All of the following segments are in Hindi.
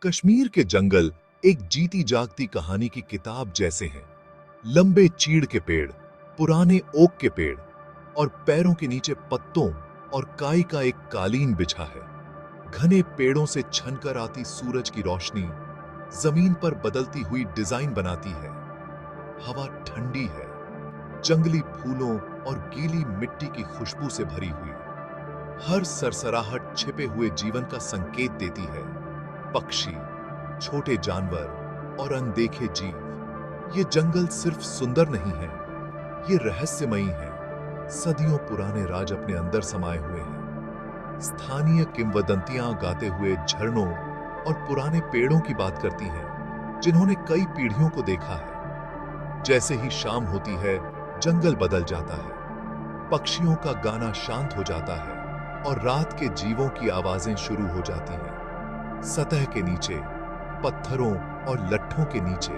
कश्मीर के जंगल एक जीती जागती कहानी की किताब जैसे हैं। लंबे चीड़ के पेड़, पुराने ओक के पेड़ और पैरों के नीचे पत्तों और काई का एक कालीन बिछा है। घने पेड़ों से छनकर आती सूरज की रोशनी जमीन पर बदलती हुई डिजाइन बनाती है। हवा ठंडी है, जंगली फूलों और गीली मिट्टी की खुशबू से भरी हुई। हर सरसराहट छिपे हुए जीवन का संकेत देती है। पक्षी, छोटे जानवर और अनदेखे जीव। ये जंगल सिर्फ सुंदर नहीं है, ये रहस्यमयी है। सदियों पुराने राज अपने अंदर समाये हुए हैं। स्थानीय किंवदंतियां गाते हुए झरनों और पुराने पेड़ों की बात करती हैं, जिन्होंने कई पीढ़ियों को देखा है। जैसे ही शाम होती है, जंगल बदल जाता है। पक्षियों का गाना शांत हो जाता है और रात के जीवों की आवाजें शुरू हो जाती हैं। सतह के नीचे, पत्थरों और लट्ठों के नीचे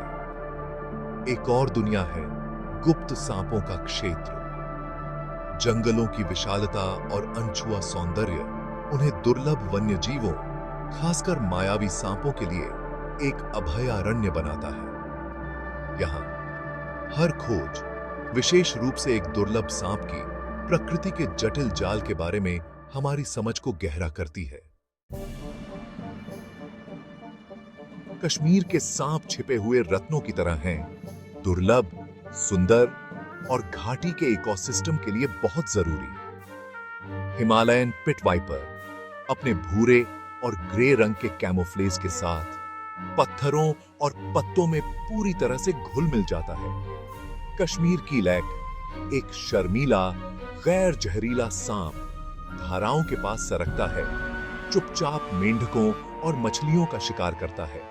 एक और दुनिया है, गुप्त सांपों का क्षेत्र। जंगलों की विशालता और अनछुआ सौंदर्य उन्हें दुर्लभ वन्य जीवों, खासकर मायावी सांपों के लिए एक अभयारण्य बनाता है। यहां हर खोज, विशेष रूप से एक दुर्लभ सांप की, प्रकृति के जटिल जाल के बारे में हमारी समझ को गहरा करती है। कश्मीर के सांप छिपे हुए रत्नों की तरह हैं, दुर्लभ, सुंदर और घाटी के इकोसिस्टम के लिए बहुत जरूरी। हिमालयन पिट वाइपर अपने भूरे और ग्रे रंग के कैमोफ्लेज के साथ पत्थरों और पत्तों में पूरी तरह से घुल मिल जाता है। कश्मीर की लैक एक शर्मीला, गैर जहरीला सांप धाराओं के पास सरकता है, चुपचाप मेंढकों और मछलियों का शिकार करता है।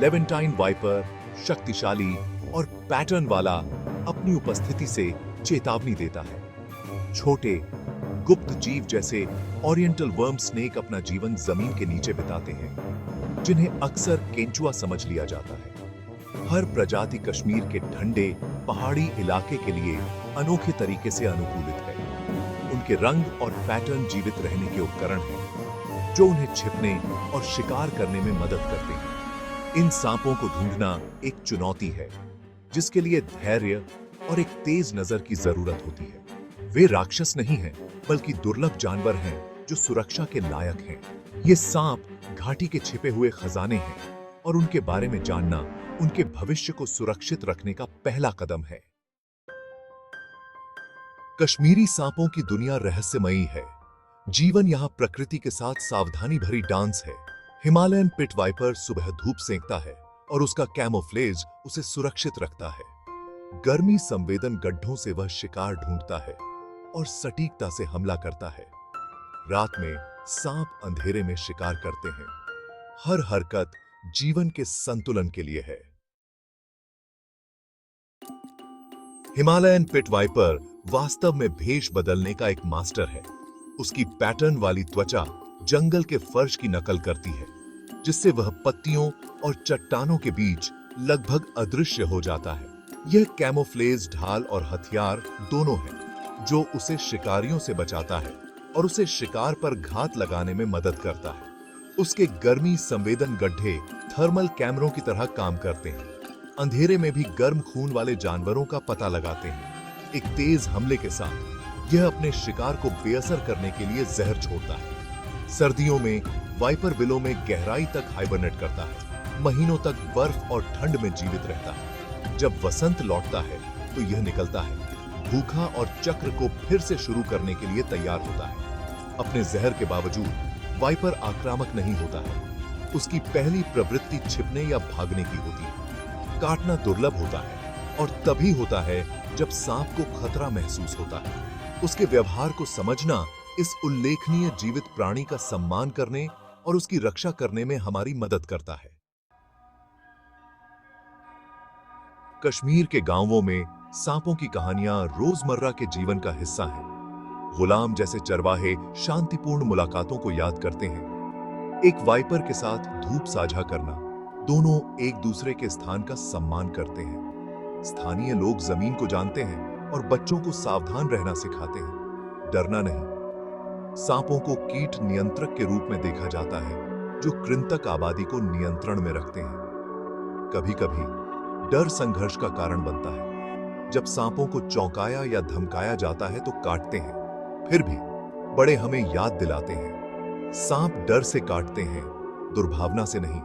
लेवेंटाइन वाइपर शक्तिशाली और पैटर्न वाला, अपनी उपस्थिति से चेतावनी देता है। छोटे गुप्त जीव जैसे ओरिएंटल वर्म स्नेक अपना जीवन जमीन के नीचे बिताते हैं, जिन्हें अक्सर केंचुआ समझ लिया जाता है। हर प्रजाति कश्मीर के ठंडे पहाड़ी इलाके के लिए अनोखे तरीके से अनुकूलित है। उनके रंग और पैटर्न जीवित रहने के उपकरण हैं, जो उन्हें छिपने और शिकार करने में मदद करते हैं। इन सांपों को ढूंढना एक चुनौती है, जिसके लिए धैर्य और एक तेज नजर की जरूरत होती है। वे राक्षस नहीं हैं, बल्कि दुर्लभ जानवर हैं जो सुरक्षा के लायक हैं। ये सांप घाटी के छिपे हुए खजाने हैं और उनके बारे में जानना उनके भविष्य को सुरक्षित रखने का पहला कदम है। कश्मीरी सांपों की दुनिया रहस्यमयी है। जीवन यहाँ प्रकृति के साथ सावधानी भरी डांस है। हिमालयन पिट वाइपर सुबह धूप सेंकता है और उसका कैमोफ्लेज उसे सुरक्षित रखता है। गर्मी संवेदन गड्ढों से वह शिकार ढूंढता है और सटीकता से हमला करता है। रात में सांप अंधेरे में शिकार करते हैं। हर हरकत जीवन के संतुलन के लिए है। हिमालयन पिट वाइपर वास्तव में भेष बदलने का एक मास्टर है। उसकी पैटर्न वाली त्वचा जंगल के फर्श की नकल करती है, जिससे वह पत्तियों और चट्टानों के बीच लगभग अदृश्य हो जाता है। यह कैमोफ्लेज ढाल और हथियार दोनों है, जो उसे शिकारियों से बचाता है और उसे शिकार पर घात लगाने में मदद करता है। उसके गर्मी संवेदन गड्ढे थर्मल कैमरों की तरह काम करते हैं, अंधेरे में भी गर्म खून वाले जानवरों का पता लगाते हैं। एक तेज हमले के साथ यह अपने शिकार को बेअसर करने के लिए जहर छोड़ता है। सर्दियों में वाइपर बिलों में गहराई तक हाइबरनेट करता है, महीनों तक बर्फ और ठंड में जीवित रहता है। जब वसंत लौटता है तो यह निकलता है, भूखा और चक्र को फिर से शुरू करने के लिए तैयार होता है। अपने जहर के बावजूद वाइपर आक्रामक नहीं होता है। उसकी पहली प्रवृत्ति छिपने या भागने की होती है। काटना दुर्लभ होता है और तभी होता है जब सांप को खतरा महसूस होता है। उसके व्यवहार को समझना इस उल्लेखनीय जीवित प्राणी का सम्मान करने और उसकी रक्षा करने में हमारी मदद करता है। कश्मीर के गांवों में सांपों की कहानियां रोजमर्रा के जीवन का हिस्सा हैं। गुलाम जैसे चरवाहे शांतिपूर्ण मुलाकातों को याद करते हैं। एक वाइपर के साथ धूप साझा करना, दोनों एक दूसरे के स्थान का सम्मान करते हैं। स्थानीय लोग जमीन को जानते हैं और बच्चों को सावधान रहना सिखाते हैं, डरना नहीं। सांपों को कीट नियंत्रक के रूप में देखा जाता है, जो कृंतक आबादी को नियंत्रण में रखते हैं। कभी कभी डर संघर्ष का कारण बनता है। जब सांपों को चौंकाया या धमकाया जाता है तो काटते हैं। फिर भी बड़े हमें याद दिलाते हैं, सांप डर से काटते हैं, दुर्भावना से नहीं।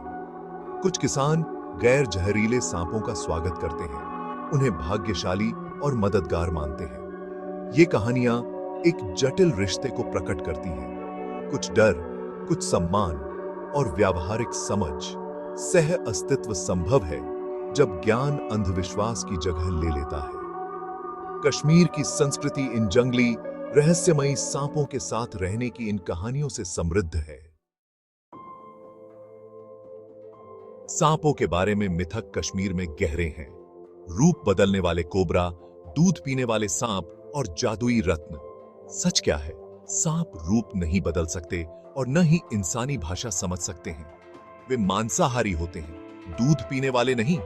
कुछ किसान गैर जहरीले सांपों का स्वागत करते हैं, उन्हें भाग्यशाली और मददगार मानते हैं। ये कहानियां एक जटिल रिश्ते को प्रकट करती हैं। कुछ डर, कुछ सम्मान और व्यावहारिक समझ। सह अस्तित्व संभव है जब ज्ञान अंधविश्वास की जगह ले लेता है। कश्मीर की संस्कृति इन जंगली रहस्यमयी सांपों के साथ रहने की इन कहानियों से समृद्ध है। सांपों के बारे में मिथक कश्मीर में गहरे हैं। रूप बदलने वाले कोबरा, दूध पीने वाले सांप और जादुई रत्न। सच क्या है? सांप रूप नहीं बदल सकते और न ही इंसानी भाषा समझ सकते हैं। वे मांसाहारी होते हैं, दूध पीने वाले नहीं।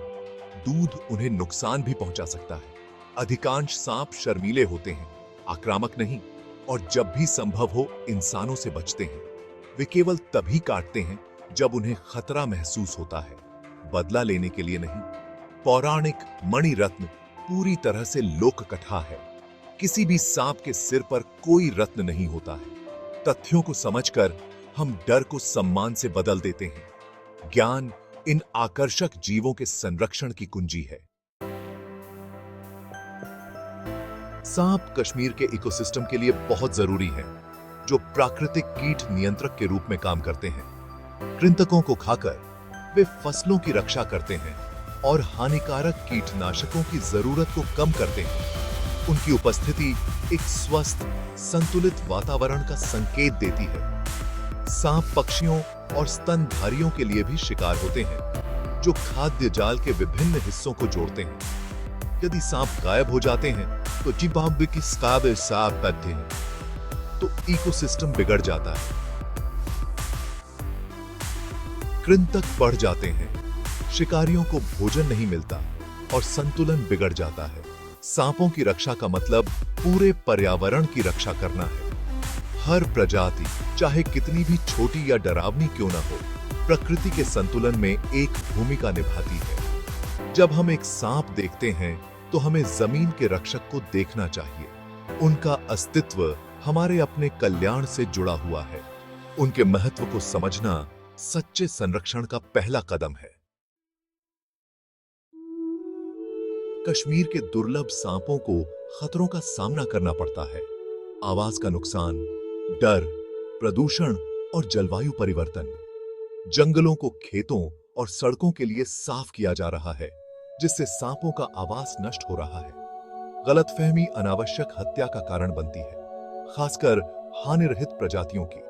दूध उन्हें नुकसान भी पहुंचा सकता है। अधिकांश सांप शर्मीले होते हैं, आक्रामक नहीं, और जब भी संभव हो इंसानों से बचते हैं। वे केवल तभी काटते हैं जब उन्हें खतरा महसूस होता है, बदला लेने के लिए नहीं। पौराणिक मणिरत्न पूरी तरह से लोककथा है। किसी भी सांप के सिर पर कोई रत्न नहीं होता है। तथ्यों को समझकर हम डर को सम्मान से बदल देते हैं। ज्ञान इन आकर्षक जीवों के संरक्षण की कुंजी है। सांप कश्मीर के इकोसिस्टम के लिए बहुत जरूरी है, जो प्राकृतिक कीट नियंत्रक के रूप में काम करते हैं। कृंतकों को खाकर वे फसलों की रक्षा करते हैं और हानिकारक कीटनाशकों की जरूरत को कम करते हैं। उनकी उपस्थिति एक स्वस्थ, संतुलित वातावरण का संकेत देती है। सांप पक्षियों और स्तनधारियों के लिए भी शिकार होते हैं, जो खाद्य जाल के विभिन्न हिस्सों को जोड़ते हैं। यदि सांप गायब हो जाते हैं तो जिम्बाब्वे की सांप बनते हैं, तो इकोसिस्टम बिगड़ जाता है। कृंतक बढ़ जाते हैं, शिकारियों को भोजन नहीं मिलता और संतुलन बिगड़ जाता है। सांपों की रक्षा का मतलब पूरे पर्यावरण की रक्षा करना है। हर प्रजाति, चाहे कितनी भी छोटी या डरावनी क्यों ना हो, प्रकृति के संतुलन में एक भूमिका निभाती है। जब हम एक सांप देखते हैं तो हमें जमीन के रक्षक को देखना चाहिए। उनका अस्तित्व हमारे अपने कल्याण से जुड़ा हुआ है। उनके महत्व को समझना सच्चे संरक्षण का पहला कदम है। कश्मीर के दुर्लभ सांपों को खतरों का सामना करना पड़ता है। आवाज का नुकसान, डर, प्रदूषण और जलवायु परिवर्तन। जंगलों को खेतों और सड़कों के लिए साफ किया जा रहा है, जिससे सांपों का आवास नष्ट हो रहा है। गलतफहमी अनावश्यक हत्या का कारण बनती है, खासकर हानिरहित प्रजातियों की।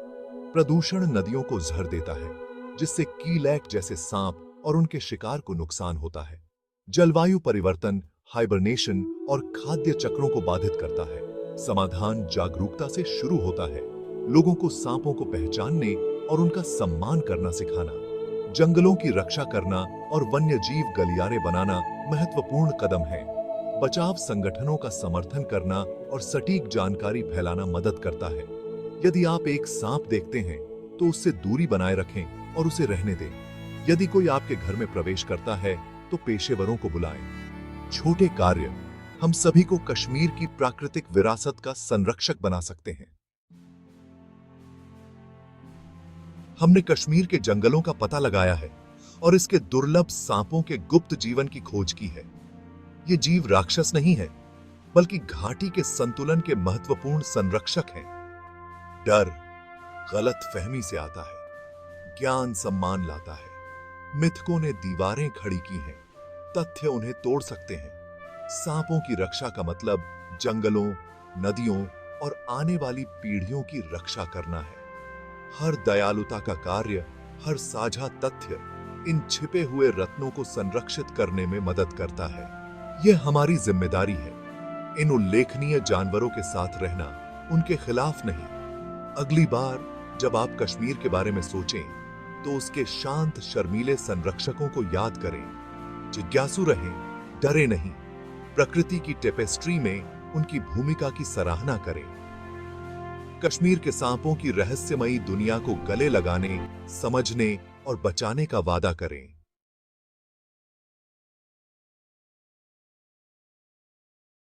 प्रदूषण नदियों को जहर देता है, जिससे कीलैक जैसे सांप और उनके शिकार को नुकसान होता है। जलवायु परिवर्तन हाइबरनेशन और खाद्य चक्रों को बाधित करता है। समाधान जागरूकता से शुरू होता है। लोगों को सांपों को पहचानने और उनका सम्मान करना सिखाना। जंगलों की रक्षा करना और वन्यजीव गलियारे बनाना महत्वपूर्ण कदम है। बचाव संगठनों का समर्थन करना और सटीक जानकारी फैलाना मदद करता है। यदि आप एक सांप देखते हैं तो उससे दूरी बनाए रखें और उसे रहने दें। यदि कोई आपके घर में प्रवेश करता है तो पेशेवरों को बुलाएं। छोटे कार्य हम सभी को कश्मीर की प्राकृतिक विरासत का संरक्षक बना सकते हैं। हमने कश्मीर के जंगलों का पता लगाया है और इसके दुर्लभ सांपों के गुप्त जीवन की खोज की है। ये जीव राक्षस नहीं है, बल्कि घाटी के संतुलन के महत्वपूर्ण संरक्षक हैं। डर गलतफहमी से आता है, ज्ञान सम्मान लाता है। मिथकों ने दीवारें खड़ी की हैं, तथ्य उन्हें तोड़ सकते हैं। सांपों की रक्षा का मतलब जंगलों, नदियों और आने वाली पीढ़ियों की रक्षा करना है। हर दयालुता का कार्य, हर साझा तथ्य इन छिपे हुए रत्नों को संरक्षित करने में मदद करता है। यह हमारी जिम्मेदारी है, इन उल्लेखनीय जानवरों के साथ रहना, उनके खिलाफ नहीं। अगली बार जब आप कश्मीर के बारे में सोचें तो उसके शांत शर्मीले संरक्षकों को याद करें। जिज्ञासु रहें, डरे नहीं। प्रकृति की टेपेस्ट्री में उनकी भूमिका की सराहना करें। कश्मीर के सांपों की रहस्यमयी दुनिया को गले लगाने, समझने और बचाने का वादा करें।